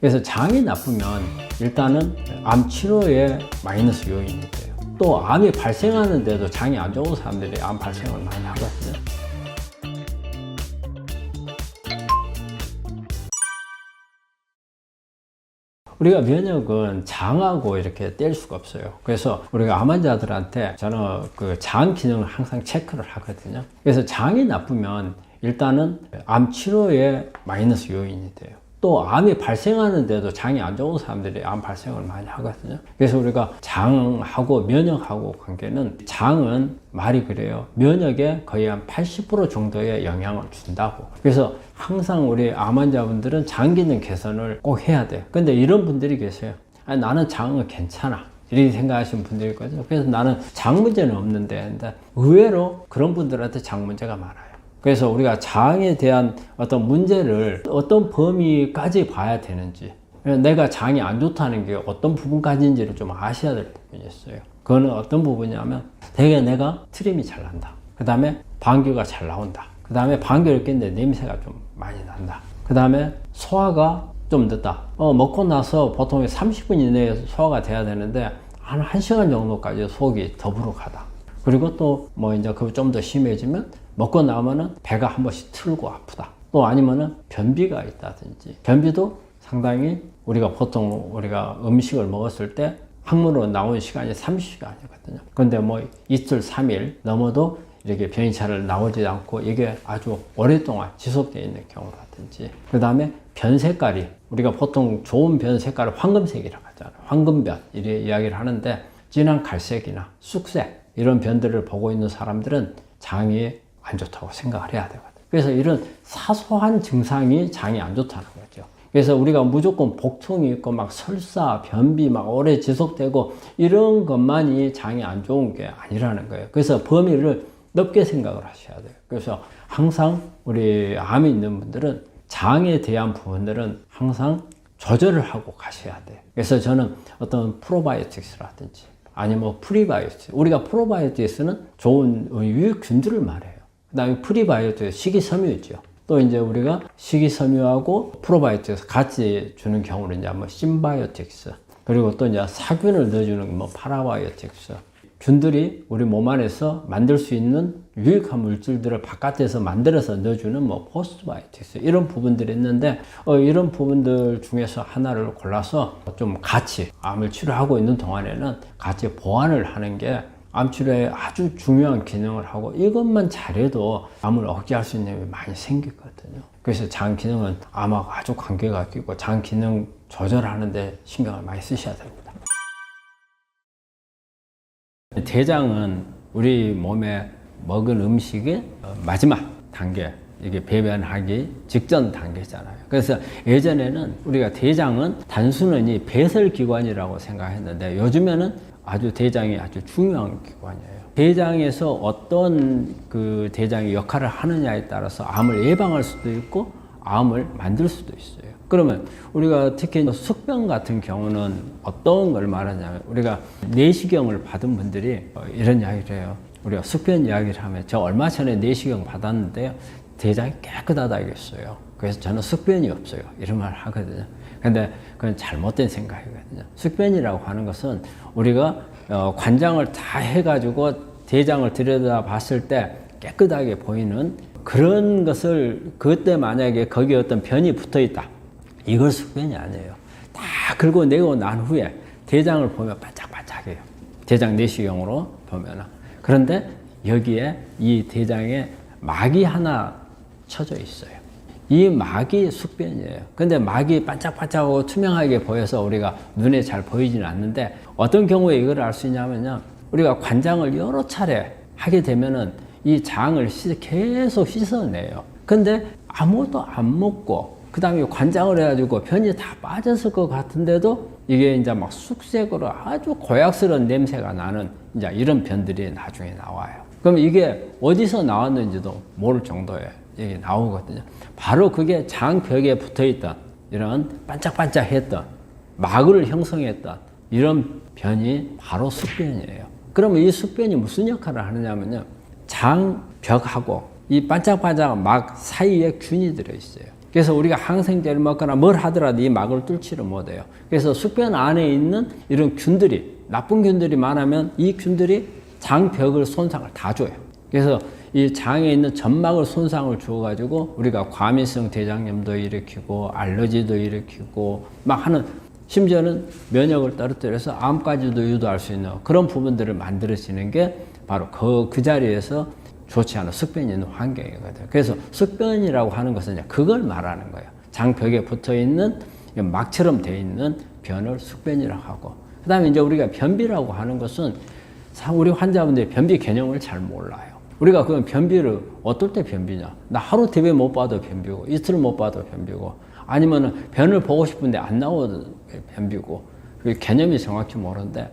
그래서 장이 나쁘면 일단은 암 치료에 마이너스 요인이 돼요. 또 암이 발생하는데도 장이 안 좋은 사람들이 암 발생을 많이 하거든요. 우리가 면역은 장하고 이렇게 뗄 수가 없어요. 그래서 우리가 암 환자들한테 저는 그 장 기능을 항상 체크를 하거든요. 그래서 장이 나쁘면 일단은 암 치료에 마이너스 요인이 돼요. 또 암이 발생하는데도 장이 안 좋은 사람들이 암 발생을 많이 하거든요. 그래서 우리가 장하고 면역하고 관계는, 장은 말이 그래요. 면역에 거의 한 80% 정도의 영향을 준다고. 그래서 항상 우리 암 환자분들은 장 기능 개선을 꼭 해야 돼요. 근데 이런 분들이 계세요. 아니, 나는 장은 괜찮아, 이렇게 생각하시는 분들이 있거든요. 그래서 나는 장 문제는 없는데, 근데 의외로 그런 분들한테 장 문제가 많아요. 그래서 우리가 장에 대한 어떤 문제를 어떤 범위까지 봐야 되는지, 내가 장이 안 좋다는 게 어떤 부분까지인지를 좀 아셔야 될 부분이 있어요. 그거는 어떤 부분이냐면, 되게 내가 트림이 잘 난다, 그 다음에 방귀가 잘 나온다, 그 다음에 방귀를 뀌는데 냄새가 좀 많이 난다, 그 다음에 소화가 좀 늦다. 먹고 나서 보통 30분 이내에 소화가 돼야 되는데 한 1시간 정도까지 속이 더부룩하다. 그리고 또 뭐 이제 그거 좀 더 심해지면 먹고 나면은 배가 한 번씩 틀고 아프다. 또 아니면은 변비가 있다든지. 변비도 상당히 우리가 보통 우리가 음식을 먹었을 때 항문으로 나오는 시간이 30시간이거든요. 근데 뭐 이틀, 3일 넘어도 이렇게 변이 잘 나오지 않고 이게 아주 오랫동안 지속되어 있는 경우라든지. 그 다음에 변 색깔이, 우리가 보통 좋은 변 색깔을 황금색이라고 하잖아요. 황금변, 이렇게 이야기를 하는데, 진한 갈색이나 쑥색, 이런 변들을 보고 있는 사람들은 장이 안 좋다고 생각을 해야 되거든요. 그래서 이런 사소한 증상이 장이 안 좋다는 거죠. 그래서 우리가 무조건 복통이 있고 막 설사, 변비 막 오래 지속되고 이런 것만이 장이 안 좋은 게 아니라는 거예요. 그래서 범위를 넓게 생각을 하셔야 돼요. 그래서 항상 우리 암이 있는 분들은 장에 대한 부분들은 항상 조절을 하고 가셔야 돼요. 그래서 저는 어떤 프로바이오틱스라든지 아니면 뭐 프리바이오틱스, 우리가 프로바이오틱스는 좋은 유익균들을 말해요. 그 다음에 프리바이오틱스, 식이섬유죠. 또 이제 우리가 식이섬유하고 프로바이오틱스 같이 주는 경우는 이제 뭐 심바이오틱스, 그리고 또 이제 사균을 넣어주는 뭐 파라바이오틱스. 균들이 우리 몸 안에서 만들 수 있는 유익한 물질들을 바깥에서 만들어서 넣어주는 뭐 포스트바이오틱스, 이런 부분들이 있는데, 이런 부분들 중에서 하나를 골라서 좀 같이 암을 치료하고 있는 동안에는 같이 보완을 하는 게 암 치료에 아주 중요한 기능을 하고, 이것만 잘해도 암을 억제할 수 있는 힘이 많이 생기거든요. 그래서 장 기능은 암하고 아주 관계가 있고, 장 기능 조절하는 데 신경을 많이 쓰셔야 됩니다. 대장은 우리 몸에 먹은 음식의 마지막 단계, 이게 배변하기 직전 단계잖아요. 그래서 예전에는 우리가 대장은 단순히 배설기관이라고 생각했는데, 요즘에는 아주 대장이 아주 중요한 기관이에요. 대장에서 어떤 그 대장이 역할을 하느냐에 따라서 암을 예방할 수도 있고 암을 만들 수도 있어요. 그러면 우리가 특히 숙변 같은 경우는 어떤 걸 말하냐면, 우리가 내시경을 받은 분들이 이런 이야기를 해요. 우리가 숙변 이야기를 하면, 저 얼마 전에 내시경 받았는데요, 대장이 깨끗하다고 했어요. 그래서 저는 숙변이 없어요, 이런 말 하거든요. 근데 그건 잘못된 생각이거든요. 숙변이라고 하는 것은 우리가 관장을 다 해가지고 대장을 들여다 봤을 때 깨끗하게 보이는 그런 것을, 그때 만약에 거기에 어떤 변이 붙어 있다, 이걸 숙변이 아니에요. 다 긁어내고 난 후에 대장을 보면 반짝반짝해요. 대장 내시경으로 보면. 그런데 여기에 이 대장에 막이 하나 쳐져 있어요. 이 막이 숙변이에요. 근데 막이 반짝반짝하고 투명하게 보여서 우리가 눈에 잘 보이지는 않는데, 어떤 경우에 이걸 알 수 있냐면요, 우리가 관장을 여러 차례 하게 되면은 이 장을 계속 씻어내요. 근데 아무것도 안 먹고 그 다음에 관장을 해가지고 변이 다 빠졌을 것 같은데도 이게 이제 막 쑥색으로 아주 고약스러운 냄새가 나는 이제 이런 변들이 나중에 나와요. 그럼 이게 어디서 나왔는지도 모를 정도에 이게 나오거든요. 바로 그게 장벽에 붙어있던 이런 반짝반짝했던 막을 형성했던 이런 변이 바로 숙변이에요. 그러면 이 숙변이 무슨 역할을 하느냐면요, 장벽하고 이 반짝반짝 막 사이에 균이 들어있어요. 그래서 우리가 항생제를 먹거나 뭘 하더라도 이 막을 뚫지를 못해요. 그래서 숙변 안에 있는 이런 균들이, 나쁜 균들이 많으면 이 균들이 장벽을 손상을 다 줘요. 그래서 이 장에 있는 점막을 손상을 주어가지고 우리가 과민성 대장염도 일으키고 알러지도 일으키고 막 하는, 심지어는 면역을 떨어뜨려서 암까지도 유도할 수 있는 그런 부분들을 만들어지는 게 바로 그 자리에서 좋지 않은 숙변이 있는 환경이거든요. 그래서 숙변이라고 하는 것은 이제 그걸 말하는 거예요. 장벽에 붙어 있는 막처럼 되어 있는 변을 숙변이라고 하고, 그 다음에 이제 우리가 변비라고 하는 것은 우리 환자분들이 변비 개념을 잘 몰라요. 우리가 그럼 변비를 어떨 때 변비냐? 나 하루 TV 못 봐도 변비고, 이틀 못 봐도 변비고, 아니면은 변을 보고 싶은데 안 나오도 변비고, 그 개념이 정확히 모르는데,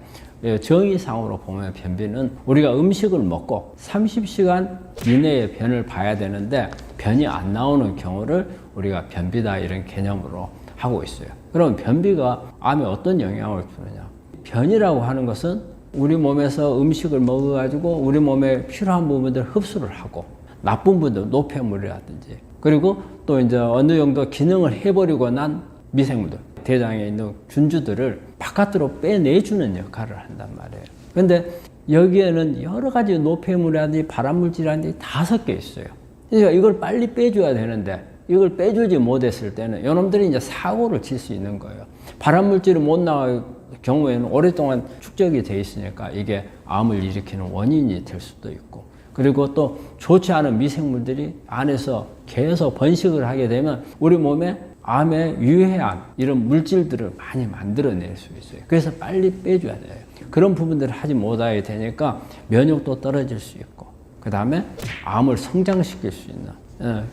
정의상으로 보면 변비는 우리가 음식을 먹고 30시간 이내에 변을 봐야 되는데 변이 안 나오는 경우를 우리가 변비다 이런 개념으로 하고 있어요. 그럼 변비가 암에 어떤 영향을 주느냐? 변이라고 하는 것은 우리 몸에서 음식을 먹어가지고 우리 몸에 필요한 부분들을 흡수를 하고, 나쁜 부분들, 노폐물이라든지, 그리고 또 이제 어느 정도 기능을 해버리고 난 미생물들, 대장에 있는 균주들을 바깥으로 빼내주는 역할을 한단 말이에요. 근데 여기에는 여러 가지 노폐물이라든지 발암물질이라든지 다 섞여 있어요. 그러니까 이걸 빨리 빼줘야 되는데 이걸 빼주지 못했을 때는 이놈들이 이제 사고를 칠 수 있는 거예요. 발암물질이 못 나올 경우에는 오랫동안 축적이 돼 있으니까 이게 암을 일으키는 원인이 될 수도 있고, 그리고 또 좋지 않은 미생물들이 안에서 계속 번식을 하게 되면 우리 몸에 암에 유해한 이런 물질들을 많이 만들어낼 수 있어요. 그래서 빨리 빼줘야 돼요. 그런 부분들을 하지 못하게 되니까 면역도 떨어질 수 있고, 그 다음에 암을 성장시킬 수 있는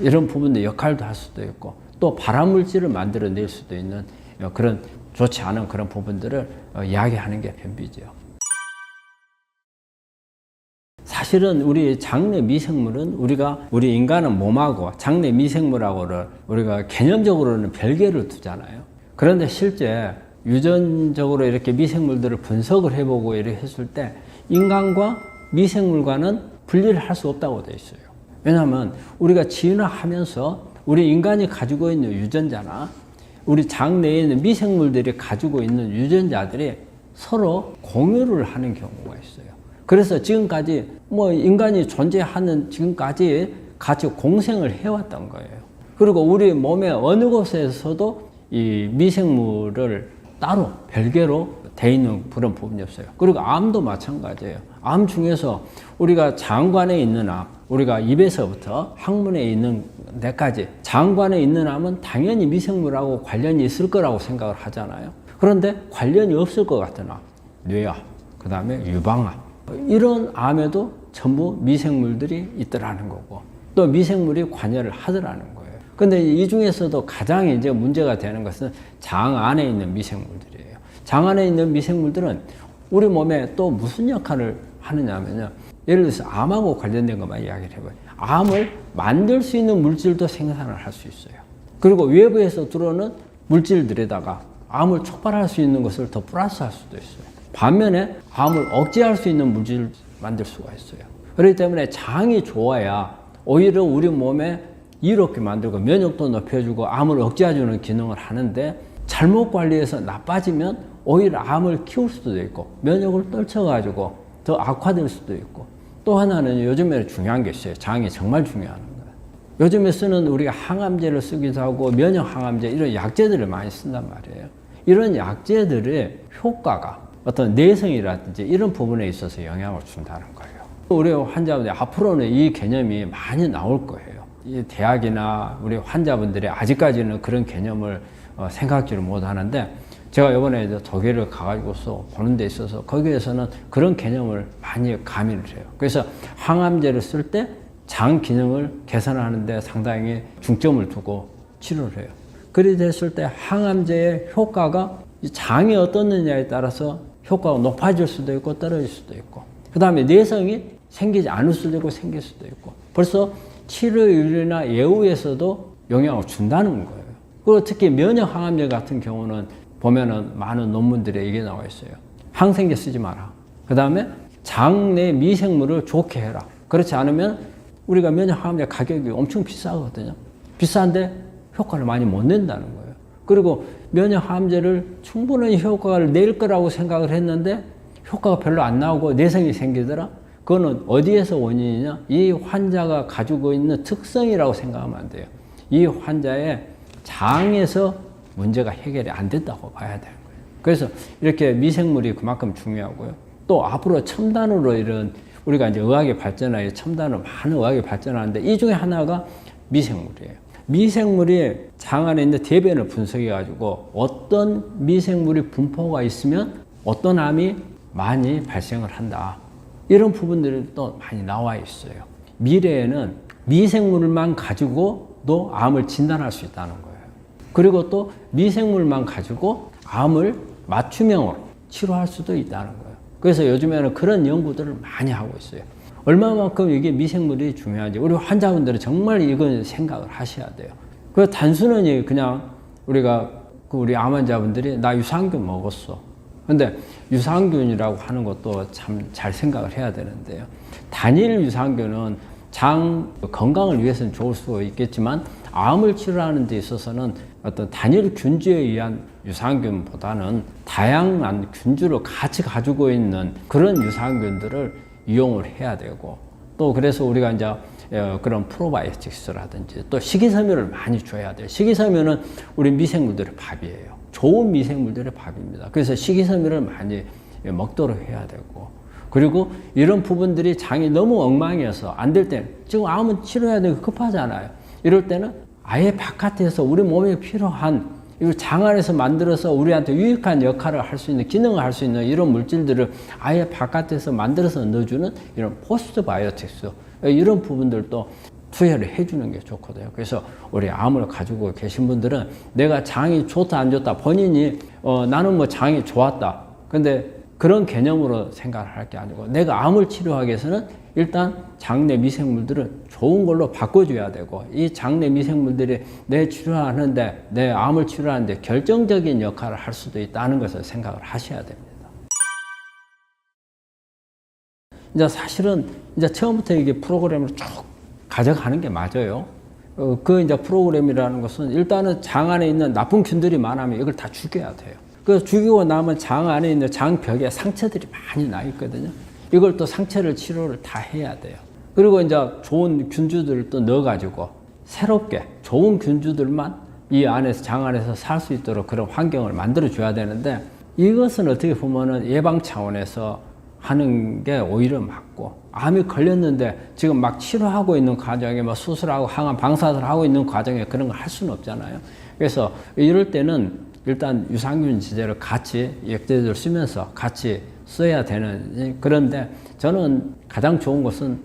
이런 부분의 역할도 할 수도 있고, 또 발암물질을 만들어낼 수도 있는 그런 좋지 않은 그런 부분들을 이야기하는 게 변비죠. 사실은 우리 장내 미생물은 우리 인간은 몸하고 장내 미생물하고를 우리가 개념적으로는 별개를 두잖아요. 그런데 실제 유전적으로 이렇게 미생물들을 분석을 해보고 이렇게 했을 때 인간과 미생물과는 분리를 할 수 없다고 되어 있어요. 왜냐하면 우리가 진화하면서 우리 인간이 가지고 있는 유전자나 우리 장내에 있는 미생물들이 가지고 있는 유전자들이 서로 공유를 하는 경우가 있어요. 그래서 지금까지 인간이 존재하는 지금까지 같이 공생을 해왔던 거예요. 그리고 우리 몸의 어느 곳에서도 이 미생물을 따로 별개로 돼 있는 그런 부분이 없어요. 그리고 암도 마찬가지예요. 암 중에서 우리가 장관에 있는 암, 우리가 입에서부터 항문에 있는 데까지 장관에 있는 암은 당연히 미생물하고 관련이 있을 거라고 생각을 하잖아요. 그런데 관련이 없을 것 같은 암, 뇌암, 그 다음에 유방암, 이런 암에도 전부 미생물들이 있더라는 거고, 또 미생물이 관여를 하더라는 거예요. 근데 이 중에서도 가장 이제 문제가 되는 것은 장 안에 있는 미생물들이에요. 장 안에 있는 미생물들은 우리 몸에 또 무슨 역할을 하느냐면요. 예를 들어서 암하고 관련된 것만 이야기를 해봐요. 암을 만들 수 있는 물질도 생산을 할 수 있어요. 그리고 외부에서 들어오는 물질들에다가 암을 촉발할 수 있는 것을 더 플러스할 수도 있어요. 반면에 암을 억제할 수 있는 물질을 만들 수가 있어요. 그렇기 때문에 장이 좋아야 오히려 우리 몸에 이롭게 만들고 면역도 높여주고 암을 억제해주는 기능을 하는데, 잘못 관리해서 나빠지면 오히려 암을 키울 수도 있고 면역을 떨쳐가지고 더 악화될 수도 있고, 또 하나는 요즘에 중요한 게 있어요. 장이 정말 중요한 거예요. 요즘에 쓰는 우리가 항암제를 쓰기도 하고 면역 항암제 이런 약제들을 많이 쓴단 말이에요. 이런 약제들의 효과가 어떤 내성이라든지 이런 부분에 있어서 영향을 준다는 거예요. 우리 환자분들 앞으로는 이 개념이 많이 나올 거예요. 이 대학이나 우리 환자분들이 아직까지는 그런 개념을 생각지를 못하는데, 제가 이번에 이제 독일을 가가지고서 보는 데 있어서 거기에서는 그런 개념을 많이 가미를 해요. 그래서 항암제를 쓸 때 장 기능을 개선하는 데 상당히 중점을 두고 치료를 해요. 그리 됐을 때 항암제의 효과가 장이 어떻느냐에 따라서 효과가 높아질 수도 있고 떨어질 수도 있고, 그 다음에 내성이 생기지 않을 수도 있고 생길 수도 있고, 벌써 치료율이나 예후에서도 영향을 준다는 거예요. 그리고 특히 면역 항암제 같은 경우는 보면은 많은 논문들에 이게 나와 있어요. 항생제 쓰지 마라. 그 다음에 장내 미생물을 좋게 해라. 그렇지 않으면 우리가 면역 항암제 가격이 엄청 비싸거든요. 비싼데 효과를 많이 못 낸다는 거예요. 그리고 면역암제를 충분히 효과를 낼 거라고 생각을 했는데 효과가 별로 안 나오고 내성이 생기더라. 그거는 어디에서 원인이냐? 이 환자가 가지고 있는 특성이라고 생각하면 안 돼요. 이 환자의 장에서 문제가 해결이 안 됐다고 봐야 되는 거예요. 그래서 이렇게 미생물이 그만큼 중요하고요. 또 앞으로 첨단으로 이런 우리가 이제 의학이 발전하여 첨단으로 많은 의학이 발전하는데 이 중에 하나가 미생물이에요. 미생물이 장 안에 있는 대변을 분석해 가지고 어떤 미생물이 분포가 있으면 어떤 암이 많이 발생을 한다. 이런 부분들이 또 많이 나와 있어요. 미래에는 미생물만 가지고도 암을 진단할 수 있다는 거예요. 그리고 또 미생물만 가지고 암을 맞춤형으로 치료할 수도 있다는 거예요. 그래서 요즘에는 그런 연구들을 많이 하고 있어요. 얼마만큼 이게 미생물이 중요한지 우리 환자분들은 정말 이건 생각을 하셔야 돼요. 그 단순히 그냥 우리가 우리 암 환자분들이 나 유산균 먹었어. 근데 유산균이라고 하는 것도 참 잘 생각을 해야 되는데요. 단일 유산균은 장 건강을 위해서는 좋을 수 있겠지만 암을 치료하는 데 있어서는 어떤 단일 균주에 의한 유산균보다는 다양한 균주를 같이 가지고 있는 그런 유산균들을 이용을 해야 되고 또 그래서 우리가 이제 그런 프로바이오틱스라든지 또 식이섬유를 많이 줘야 돼요. 식이섬유는 우리 미생물들의 밥이에요. 좋은 미생물들의 밥입니다. 그래서 식이섬유를 많이 먹도록 해야 되고 그리고 이런 부분들이 장이 너무 엉망이어서 안 될 때는 지금 암은 치료해야 되고 급하잖아요. 이럴 때는 아예 바깥에서 우리 몸에 필요한 이걸 장 안에서 만들어서 우리한테 유익한 역할을 할 수 있는 기능을 할 수 있는 이런 물질들을 아예 바깥에서 만들어서 넣어주는 이런 포스트바이오틱스 이런 부분들도 투여를 해주는 게 좋거든요. 그래서 우리 암을 가지고 계신 분들은 내가 장이 좋다 안 좋다 본인이 나는 뭐 장이 좋았다. 근데 그런 개념으로 생각을 할 게 아니고 내가 암을 치료하기 위해서는 일단 장내 미생물들은 좋은 걸로 바꿔줘야 되고 이 장내 미생물들이 내 치료하는데 내 암을 치료하는데 결정적인 역할을 할 수도 있다는 것을 생각을 하셔야 됩니다. 이제 사실은 이제 처음부터 이게 프로그램을 쭉 가져가는 게 맞아요. 그 이제 프로그램이라는 것은 일단은 장 안에 있는 나쁜 균들이 많으면 이걸 다 죽여야 돼요. 그 죽이고 나면 장 안에 있는 장벽에 상처들이 많이 나 있거든요. 이걸 또 상처를 치료를 다 해야 돼요. 그리고 이제 좋은 균주들을 또 넣어가지고 새롭게 좋은 균주들만 이 안에서 장 안에서 살 수 있도록 그런 환경을 만들어 줘야 되는데 이것은 어떻게 보면은 예방 차원에서 하는 게 오히려 맞고 암이 걸렸는데 지금 막 치료하고 있는 과정에 뭐 수술하고 항암 방사를 하고 있는 과정에 그런 걸 할 수는 없잖아요. 그래서 이럴 때는 일단 유산균 지제를 같이 약제를 쓰면서 같이 써야 되는 그런데 저는 가장 좋은 것은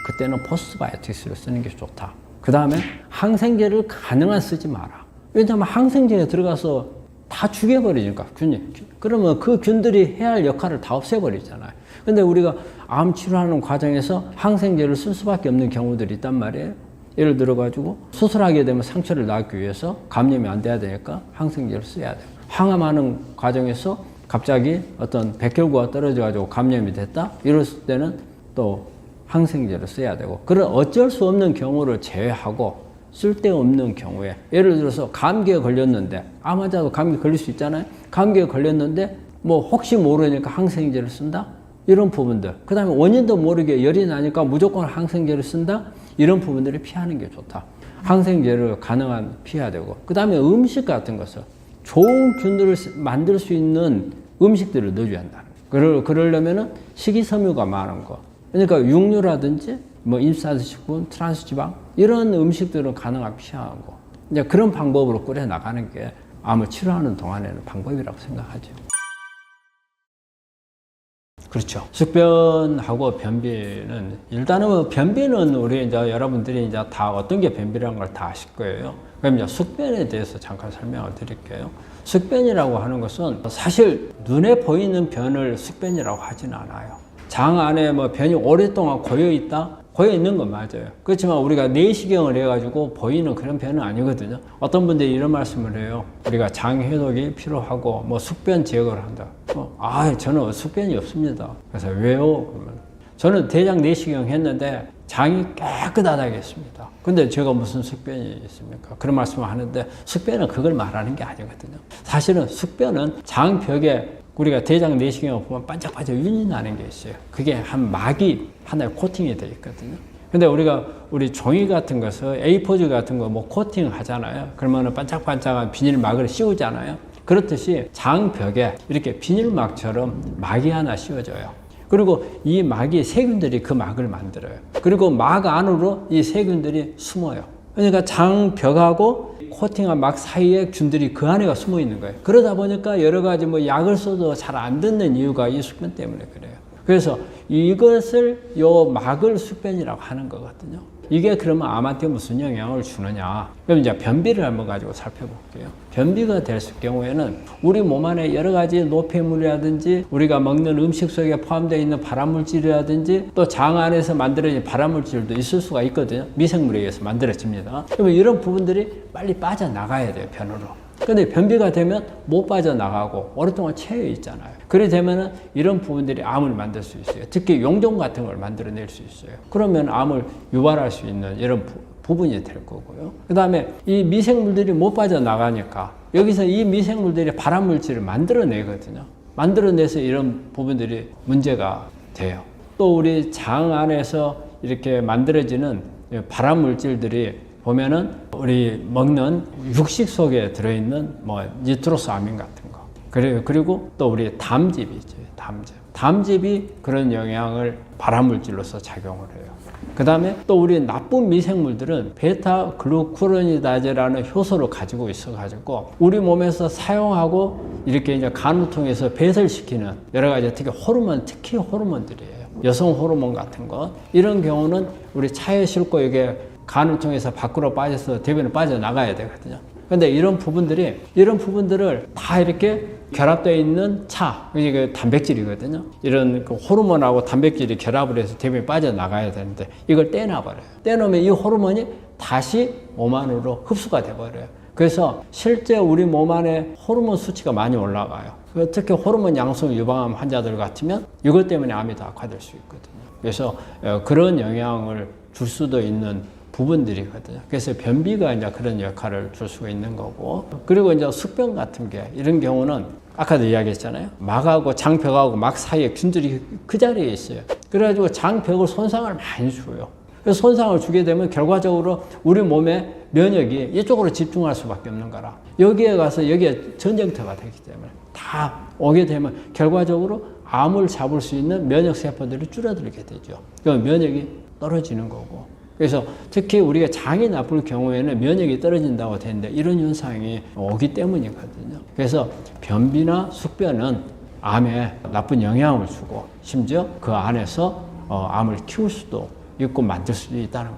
그때는 포스트바이오틱스를 쓰는 게 좋다. 그 다음에 항생제를 가능한 쓰지 마라. 왜냐하면 항생제에 들어가서 다 죽여버리니까 균이. 그러면 그 균들이 해야 할 역할을 다 없애버리잖아요. 근데 우리가 암 치료하는 과정에서 항생제를 쓸 수밖에 없는 경우들이 있단 말이에요. 예를 들어가지고 수술하게 되면 상처를 낫기 위해서 감염이 안 돼야 되니까 항생제를 써야 돼요. 항암하는 과정에서 갑자기 어떤 백혈구가 떨어져가지고 감염이 됐다? 이랬을 때는 또 항생제를 써야 되고 그런 어쩔 수 없는 경우를 제외하고 쓸데없는 경우에 예를 들어서 감기에 걸렸는데 암 환자도 감기 걸릴 수 있잖아요. 감기에 걸렸는데 뭐 혹시 모르니까 항생제를 쓴다? 이런 부분들. 그 다음에 원인도 모르게 열이 나니까 무조건 항생제를 쓴다? 이런 부분들을 피하는 게 좋다. 항생제를 가능한 피해야 되고 그 다음에 음식 같은 것을 좋은 균들을 만들 수 있는 음식들을 넣어줘야 한다는 거예요. 그러려면은 식이섬유가 많은 거. 그러니까 육류라든지 뭐 임산식품, 트랜스지방 이런 음식들은 가능한 피하고 이제 그런 방법으로 끓여 나가는 게 암을 치료하는 동안에는 방법이라고 생각하죠. 그렇죠. 숙변하고 변비는 일단은 뭐 변비는 우리 이제 여러분들이 이제 다 어떤 게 변비라는 걸 다 아실 거예요. 그럼 이제 숙변에 대해서 잠깐 설명을 드릴게요. 숙변이라고 하는 것은 사실 눈에 보이는 변을 숙변이라고 하지는 않아요. 장 안에 뭐 변이 오랫동안 고여 있다? 고여 있는 건 맞아요. 그렇지만 우리가 내시경을 해가지고 보이는 그런 변은 아니거든요. 어떤 분들이 이런 말씀을 해요. 우리가 장 해독이 필요하고 뭐 숙변 제거를 한다. 저는 숙변이 없습니다. 그래서 왜요? 그러면 저는 대장 내시경 했는데 장이 깨끗하다겠습니다. 근데 제가 무슨 숙변이 있습니까? 그런 말씀을 하는데 숙변은 그걸 말하는 게 아니거든요. 사실은 숙변은 장벽에 우리가 대장 내시경을 보면 반짝반짝 윤이 나는 게 있어요. 그게 한 막이 하나의 코팅이 되어 있거든요. 근데 우리 종이 같은 것을 A4지 같은 거 뭐 코팅 하잖아요. 그러면은 반짝반짝한 비닐막을 씌우잖아요. 그렇듯이 장벽에 이렇게 비닐막처럼 막이 하나 씌워져요. 그리고 이 막이 세균들이 그 막을 만들어요. 그리고 막 안으로 이 세균들이 숨어요. 그러니까 장벽하고 코팅한 막 사이에 균들이 그 안에가 숨어 있는 거예요. 그러다 보니까 여러 가지 뭐 약을 써도 잘 안 듣는 이유가 이 숙변 때문에 그래요. 그래서 이것을 요 막을 숙변이라고 하는 거거든요. 이게 그러면 암한테 무슨 영향을 주느냐? 그럼 이제 변비를 한번 가지고 살펴볼게요. 변비가 될 경우에는 우리 몸 안에 여러 가지 노폐물이라든지 우리가 먹는 음식 속에 포함되어 있는 발암물질이라든지 또 장 안에서 만들어진 발암물질도 있을 수가 있거든요. 미생물에 의해서 만들어집니다. 그러면 이런 부분들이 빨리 빠져나가야 돼요, 변으로. 근데 변비가 되면 못 빠져나가고 오랫동안 체해 있잖아요. 그래 되면은 이런 부분들이 암을 만들 수 있어요. 특히 용종 같은 걸 만들어낼 수 있어요. 그러면 암을 유발할 수 있는 이런 부분이 될 거고요. 그 다음에 이 미생물들이 못 빠져나가니까 여기서 이 미생물들이 발암물질을 만들어내거든요. 만들어내서 이런 부분들이 문제가 돼요. 또 우리 장 안에서 이렇게 만들어지는 발암물질들이 보면은 우리 먹는 육식 속에 들어있는 뭐 니트로사민 같은 거. 그리고 또 우리 담즙이 있죠. 담즙이 그런 영향을 발암물질로서 작용을 해요. 그 다음에 또 우리 나쁜 미생물들은 베타 글루쿠로니다제라는 효소를 가지고 있어가지고 우리 몸에서 사용하고 이렇게 이제 간을 통해서 배설시키는 여러 가지 특히 호르몬들이에요. 여성 호르몬 같은 거. 이런 경우는 우리 차에 싣고 이게 간을 통해서 밖으로 빠져서 대변에 빠져나가야 되거든요. 근데 이런 부분들을 다 이렇게 결합되어 있는 이게 단백질이거든요. 이런 그 호르몬하고 단백질이 결합을 해서 대변에 빠져나가야 되는데 이걸 떼놔버려요. 떼놓으면 이 호르몬이 다시 몸 안으로 흡수가 돼버려요. 그래서 실제 우리 몸 안에 호르몬 수치가 많이 올라가요. 특히 호르몬 양성 유방암 환자들 같으면 이것 때문에 암이 더 악화될 수 있거든요. 그래서 그런 영향을 줄 수도 있는 부분들이거든요. 그래서 변비가 이제 그런 역할을 줄 수가 있는 거고, 그리고 이제 숙변 같은 게 이런 경우는 아까도 이야기했잖아요. 막하고 장벽하고 막 사이에 균들이 그 자리에 있어요. 그래가지고 장벽을 손상을 많이 줘요. 그래서 손상을 주게 되면 결과적으로 우리 몸의 면역이 이쪽으로 집중할 수밖에 없는 거라. 여기에 가서 여기에 전쟁터가 되기 때문에 다 오게 되면 결과적으로 암을 잡을 수 있는 면역 세포들이 줄어들게 되죠. 그러면 면역이 떨어지는 거고. 그래서 특히 우리가 장이 나쁠 경우에는 면역이 떨어진다고 되는데 이런 현상이 오기 때문이거든요. 그래서 변비나 숙변은 암에 나쁜 영향을 주고 심지어 그 안에서 암을 키울 수도 있고 만들 수도 있다는